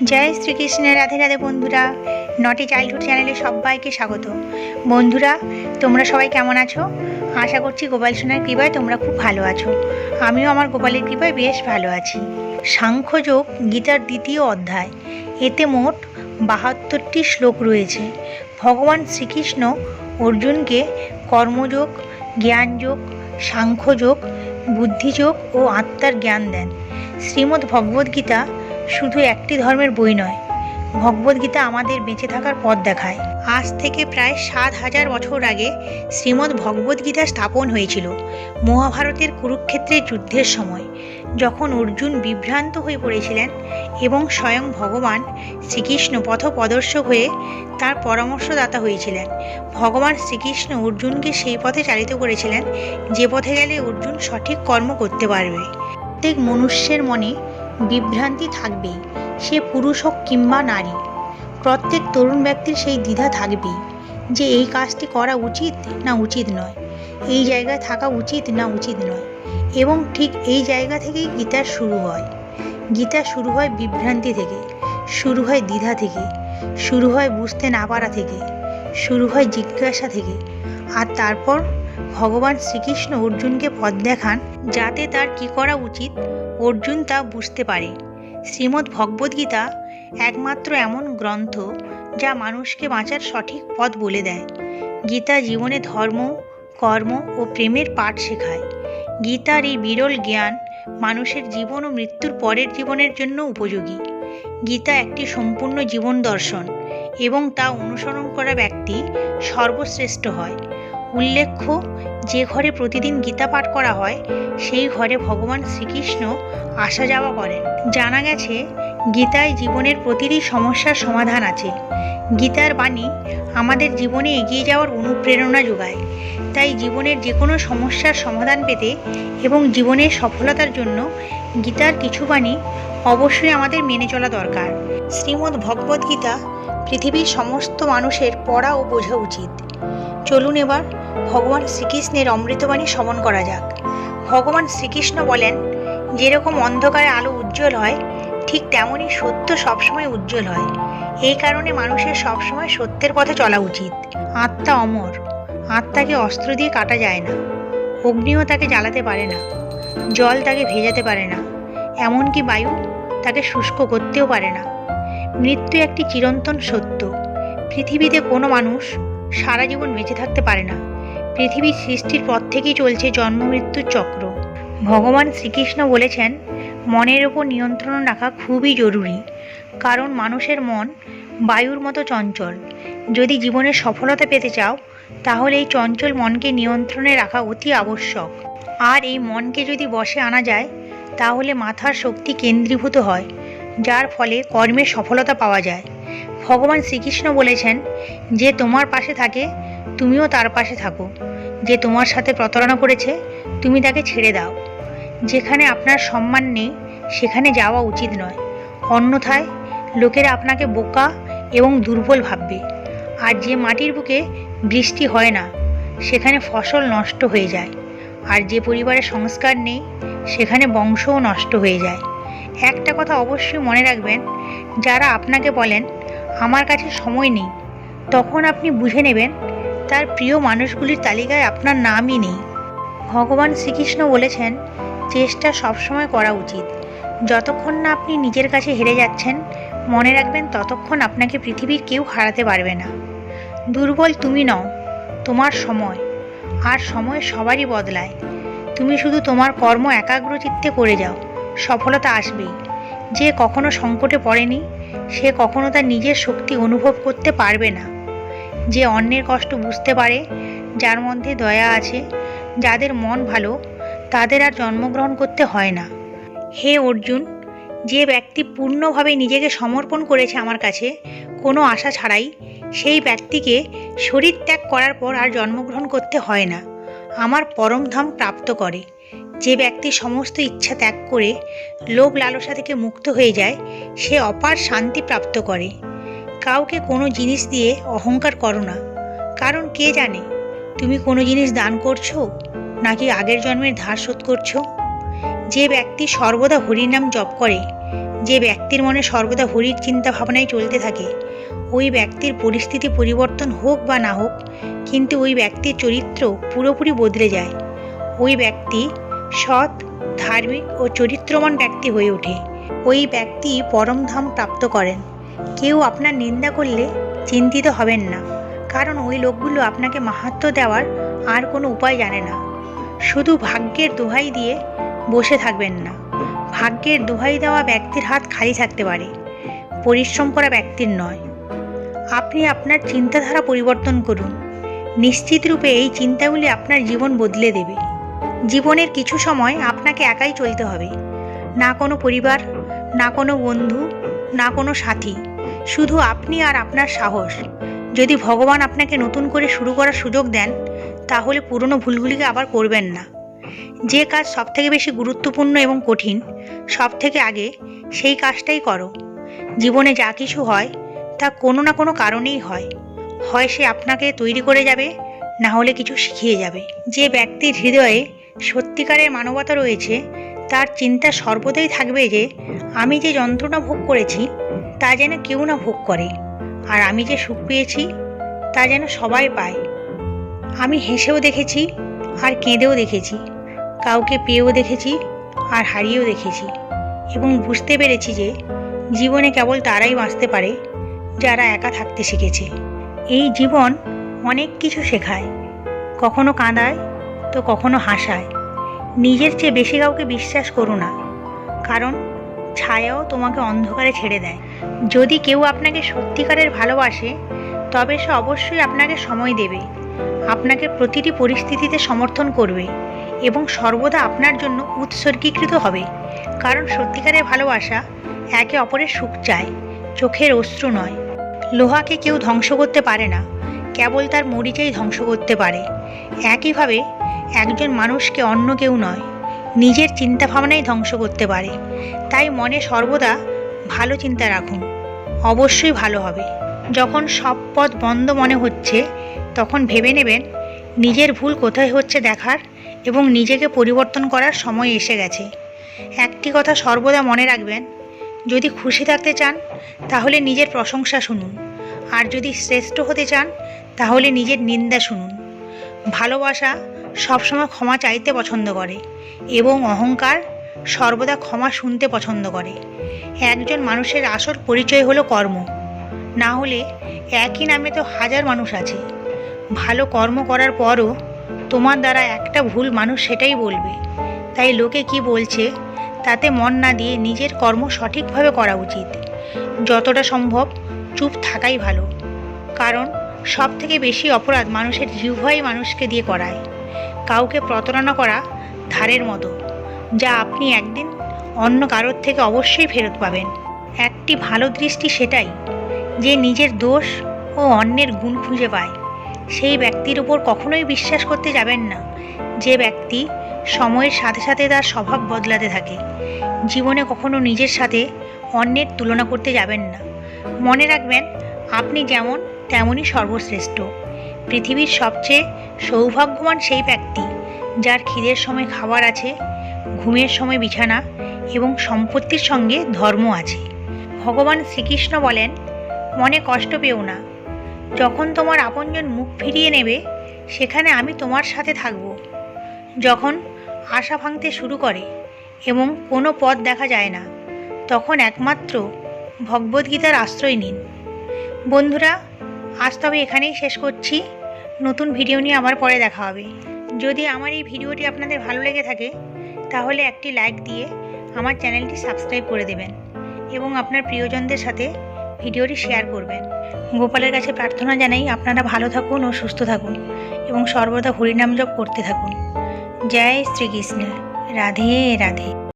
জয় শ্রীকৃষ্ণের। রাধে রাধে বন্ধুরা, নটি চাইল্ডহুড চ্যানেলে সবাইকে স্বাগত। বন্ধুরা, তোমরা সবাই কেমন আছো? আশা করছি গোপাল সোনার কৃপায় তোমরা খুব ভালো আছো। আমিও আমার গোপালের কৃপায় বেশ ভালো আছি। সাংখ্যযোগ গীতার দ্বিতীয় অধ্যায়, এতে মোট ৭২টি শ্লোক রয়েছে। ভগবান শ্রীকৃষ্ণ অর্জুনকে কর্মযোগ, জ্ঞানযোগ, সাংখ্যযোগ, বুদ্ধিযোগ ও আত্মার জ্ঞান দেন। শ্রীমদ্ ভগবদ্গীতা শুধু একটি ধর্মের বই নয়, ভগবদ্গীতা আমাদের বেঁচে থাকার পথ দেখায়। আজ থেকে প্রায় ৭,০০০ বছর আগে শ্রীমদ্ ভগবদ্গীতা স্থাপন হয়েছিল মহাভারতের কুরুক্ষেত্রের যুদ্ধের সময়, যখন অর্জুন বিভ্রান্ত হয়ে পড়েছিলেন এবং স্বয়ং ভগবান শ্রীকৃষ্ণ পথপ্রদর্শক হয়ে তার পরামর্শদাতা হয়েছিলেন। ভগবান শ্রীকৃষ্ণ অর্জুনকে সেই পথে চালিত করেছিলেন যে পথে গেলে অর্জুন সঠিক কর্ম করতে পারবে। প্রত্যেক মনুষ্যের মনে বিভ্রান্তি থাকবেই, সে পুরুষ হোক কিংবা নারী। প্রত্যেক তরুণ ব্যক্তির সেই দ্বিধা থাকবেই যে এই কাজটি করা উচিত না উচিত নয়, এই জায়গায় থাকা উচিত না উচিত নয়। এবং ঠিক এই জায়গা থেকেই গীতার শুরু হয়। গীতা শুরু হয় বিভ্রান্তি থেকে, শুরু হয় দ্বিধা থেকে, শুরু হয় বুঝতে না পারা থেকে, শুরু হয় জিজ্ঞাসা থেকে। আর তারপর ভগবান শ্রীকৃষ্ণ অর্জুনকে পথ দেখান যাতে তার কী করা উচিত অর্জুন তা বুঝতে পারে। শ্রীমদ্ ভগবদ্গীতা একমাত্র এমন গ্রন্থ যা মানুষকে বাঁচার সঠিক পথ বলে দেয়। গীতা জীবনে ধর্ম, কর্ম ও প্রেমের পাঠ শেখায়। গীতার এই বিরল জ্ঞান মানুষের জীবন ও মৃত্যুর পরের জীবনের জন্য উপযোগী। গীতা একটি সম্পূর্ণ জীবন দর্শন এবং তা অনুসরণ করা ব্যক্তি সর্বশ্রেষ্ঠ হয়। উল্লেখ্য, যে ঘরে প্রতিদিন গীতা পাঠ করা হয় সেই ঘরে ভগবান শ্রীকৃষ্ণ আসা যাওয়া করেন। জানা গেছে গীতায় জীবনের প্রতিটি সমস্যার সমাধান আছে। গীতার বাণী আমাদের জীবনে এগিয়ে যাওয়ার অনুপ্রেরণা যোগায়। তাই জীবনের যে কোনো সমস্যার সমাধান পেতে এবং জীবনের সফলতার জন্য গীতার কিছু বাণী অবশ্যই আমাদের মেনে চলা দরকার। শ্রীমদ্ ভগবদ্গীতা পৃথিবীর সমস্ত মানুষের পড়া ও বোঝা উচিত। চলুন এবার ভগবান শ্রীকৃষ্ণের অমৃতবাণী শ্রবণ করা যাক। ভগবান শ্রীকৃষ্ণ বলেন, যেরকম অন্ধকারে আলো উজ্জ্বল হয়, ঠিক তেমনই সত্য সবসময় উজ্জ্বল হয়। এই কারণে মানুষের সবসময় সত্যের পথে চলা উচিত। আত্মা অমর, আত্মাকে অস্ত্র দিয়ে কাটা যায় না, অগ্নিও তাকে জ্বালাতে পারে না, জল তাকে ভেজাতে পারে না, এমনকি বায়ু তাকে শুষ্ক করতেও পারে না। মৃত্যু একটি চিরন্তন সত্য। পৃথিবীতে কোনো মানুষ সারা জীবন বেঁচে থাকতে পারে না। পৃথিবীর সৃষ্টির পর থেকেই চলছে জন্ম মৃত্যুর চক্র। ভগবান শ্রীকৃষ্ণ বলেছেন, মনের ওপর নিয়ন্ত্রণ রাখা খুবই জরুরি, কারণ মানুষের মন বায়ুর মতো চঞ্চল। যদি জীবনে সফলতা পেতে চাও তাহলে এই চঞ্চল মনকে নিয়ন্ত্রণে রাখা অতি আবশ্যক। আর এই মনকে যদি বশে আনা যায় তাহলে মাথার শক্তি কেন্দ্রীভূত হয়, যার ফলে কর্মে সফলতা পাওয়া যায়। ভগবান শ্রীকৃষ্ণ বলেছেন, যে তোমার পাশে থাকে তুমিও তার পাশে থাকো, যে তোমার সাথে প্রতারণা করেছে তুমি তাকে ছেড়ে দাও। যেখানে আপনার সম্মান নেই সেখানে যাওয়া উচিত নয়, অন্যথায় লোকেরা আপনাকে বোকা এবং দুর্বল ভাববে। আর যে মাটির বুকে বৃষ্টি হয় না সেখানে ফসল নষ্ট হয়ে যায়, আর যে পরিবারে সংস্কার নেই সেখানে বংশও নষ্ট হয়ে যায়। একটা কথা অবশ্যই মনে রাখবেন, যারা আপনাকে বলেন আমার কাছে সময় নেই, তখন আপনি বুঝে নেবেন তার প্রিয় মানুষগুলির তালিকায় আপনার নামই নেই। ভগবান শ্রীকৃষ্ণ বলেছেন, চেষ্টা সবসময় করা উচিত। যতক্ষণ না আপনি নিজের কাছে হেরে যাচ্ছেন, মনে রাখবেন ততক্ষণ আপনাকে পৃথিবীর কেউ হারাতে পারবে না। দুর্বল তুমি নও, তোমার সময়। আর সময় সবারই বদলায়। তুমি শুধু তোমার কর্ম একাগ্রচিত্তে করে যাও, সফলতা আসবেই। যে কখনো সংকটে পড়েনি সে কখনো তার নিজের শক্তি অনুভব করতে পারবে না। যে অন্যের কষ্ট বুঝতে পারে, যার মধ্যে দয়া আছে, যাদের মন ভালো, তাদের আর জন্মগ্রহণ করতে হয় না। হে অর্জুন, যে ব্যক্তি পূর্ণভাবে নিজেকে সমর্পণ করেছে আমার কাছে কোনো আশা ছাড়াই, সেই ব্যক্তিকে শরীর ত্যাগ করার পর আর জন্মগ্রহণ করতে হয় না, আমার পরমধাম প্রাপ্ত করে। যে ব্যক্তি সমস্ত ইচ্ছা ত্যাগ করে লোভ লালসা থেকে মুক্ত হয়ে যায়, সে অপার শান্তি প্রাপ্ত করে। কাউকে কোনো জিনিস দিয়ে অহংকার করো না, কারণ কে জানে তুমি কোনো জিনিস দান করছো নাকি আগের জন্মের ধার শোধ করছো। যে ব্যক্তি সর্বদা হরিনাম জপ করে, যে ব্যক্তির মনে সর্বদা হরির চিন্তা ভাবনায় চলতে থাকে, ওই ব্যক্তির পরিস্থিতি পরিবর্তন হোক বা না হোক, কিন্তু ওই ব্যক্তির চরিত্র পুরোপুরি বদলে যায়। ওই ব্যক্তি সৎ, ধার্মিক ও চরিত্রবান ব্যক্তি হয়ে ওঠে। ওই ব্যক্তি পরমধাম প্রাপ্ত করেন। কেউ আপনার নিন্দা করলে চিন্তিত হবেন না, কারণ ওই লোকগুলো আপনাকে মাহাত্ম্য দেওয়ার আর কোনো উপায় জানে না। শুধু ভাগ্যের দোহাই দিয়ে বসে থাকবেন না। ভাগ্যের দোহাই দেওয়া ব্যক্তির হাত খালি থাকতে পারে, পরিশ্রম করা ব্যক্তির নয়। আপনি আপনার চিন্তাধারা পরিবর্তন করুন। নিশ্চিত রূপে এই চিন্তাগুলি আপনার জীবন বদলে দেবে। জীবনের কিছু সময় আপনাকে একাই চলতে হবে। না কোনো পরিবার, না কোনো বন্ধু, না কোনো সাথী, শুধু আপনি আর আপনার সাহস। যদি ভগবান আপনাকে নতুন করে শুরু করার সুযোগ দেন, তাহলে পুরনো ভুলগুলিকে আবার করবেন না। যে কাজ সবথেকে বেশি গুরুত্বপূর্ণ এবং কঠিন, সবথেকে আগে সেই কাজটাই করো। জীবনে যা কিছু হয় তা কোনো না কোনো কারণেই হয়। হয় সে আপনাকে তৈরি করে যাবে, না হলে কিছু শিখিয়ে যাবে। যে ব্যক্তির হৃদয়ে সত্যিকারের মানবতা রয়েছে, তার চিন্তা সর্বদাই থাকবে যে আমি যে যন্ত্রণা ভোগ করেছি তা যেন কেউ না ভোগ করে, আর আমি যে সুখ পেয়েছি তা যেন সবাই পায়। আমি হেসেও দেখেছি আর কেঁদেও দেখেছি, কাউকে পেয়েও দেখেছি আর হারিয়েও দেখেছি, এবং বুঝতে পেরেছি যে জীবনে কেবল তারাই বাঁচতে পারে যারা একা থাকতে শিখেছে। এই জীবন অনেক কিছু শেখায়, কখনো কাঁদায় তো কখনো হাসায়। নিজের চেয়ে বেশি কাউকে বিশ্বাস করো না, কারণ ছায়াও তোমাকে অন্ধকারে ছেড়ে দেয়। যদি কেউ আপনাকে সত্যিকারের ভালোবাসে, তবে সে অবশ্যই আপনাকে সময় দেবে, আপনাকে প্রতিটি পরিস্থিতিতে সমর্থন করবে এবং সর্বদা আপনার জন্য উৎসর্গীকৃত হবে। কারণ সত্যিকারের ভালোবাসা একে অপরের সুখ চায়, চোখের অশ্রু নয়। লোহাকে কেউ ধ্বংস করতে পারে না, কেবল তার মরিচাই ধ্বংস করতে পারে। একইভাবে একজন মানুষকে অন্য কেউ নয়, নিজের চিন্তাভাবনাই ধ্বংস করতে পারে। তাই মনে সর্বদা ভালো চিন্তা রাখুন, অবশ্যই ভালো হবে। যখন সব পথ বন্ধ মনে হচ্ছে, তখন ভেবে নেবেন নিজের ভুল কোথায় হচ্ছে দেখার এবং নিজেকে পরিবর্তন করার সময় এসে গেছে। একটি কথা সর্বদা মনে রাখবেন, যদি খুশি থাকতে চান তাহলে নিজের প্রশংসা শুনুন, আর যদি শ্রেষ্ঠ হতে চান তাহলে নিজের নিন্দা শুনুন। ভালোবাসা সবসময় ক্ষমা চাইতে পছন্দ করে এবং অহংকার সর্বদা ক্ষমা শুনতে পছন্দ করে। একজন মানুষের আসল পরিচয় হলো কর্ম, না হলে একই নামে তো হাজার মানুষ আছে। ভালো কর্ম করার পরও তোমার দ্বারা একটা ভুল মানুষ সেটাই বলবে। তাই লোকে কি বলছে তাতে মন না দিয়ে নিজের কর্ম সঠিকভাবে করা উচিত। যতটা সম্ভব চুপ থাকাই ভালো, কারণ সব থেকে বেশি অপরাধ মানুষের জিহ্বাই মানুষকে দিয়ে করায়। কাউকে প্রতারণা করা ধারের মতো, যা আপনি একদিন অন্য কারোর থেকে অবশ্যই ফেরত পাবেন। একটি ভালো দৃষ্টি সেটাই যে নিজের দোষ ও অন্যের গুণ খুঁজে পায়। সেই ব্যক্তির উপর কখনোই বিশ্বাস করতে যাবেন না, যে ব্যক্তি সময়ের সাথে সাথে তার স্বভাব বদলাতে থাকে। জীবনে কখনো নিজের সাথে অন্যের তুলনা করতে যাবেন না। মনে রাখবেন, আপনি যেমন তেমনই সর্বশ্রেষ্ঠ। পৃথিবীর সবচেয়ে সৌভাগ্যবান সেই ব্যক্তি যার খিদের সময় খাবার আছে, ঘুমের সময় বিছানা এবং সম্পত্তির সঙ্গে ধর্ম আছে। ভগবান শ্রীকৃষ্ণ বলেন, মনে কষ্ট পেও না, যখন তোমার আপনজন মুখ ফিরিয়ে নেবে সেখানে আমি তোমার সাথে থাকব। যখন আশা ভাঙতে শুরু করে এবং কোনো পথ দেখা যায় না, তখন একমাত্র ভগবদ্গীতার আশ্রয় নিন। বন্ধুরা, আজ তবে এখানেই শেষ করছি। নতুন ভিডিও নিয়ে আবার পরে দেখা হবে। যদি আমার এই ভিডিওটি আপনাদের ভালো লেগে থাকে তাহলে একটি লাইক দিয়ে আমার চ্যানেলটি সাবস্ক্রাইব করে দেবেন এবং আপনার প্রিয়জনদের সাথে ভিডিওটি শেয়ার করবেন। গোপালের কাছে প্রার্থনা জানাই আপনারা ভালো থাকুন ও সুস্থ থাকুন এবং সর্বদা হরিনাম জপ করতে থাকুন। জয় শ্রীকৃষ্ণ। রাধে রাধে।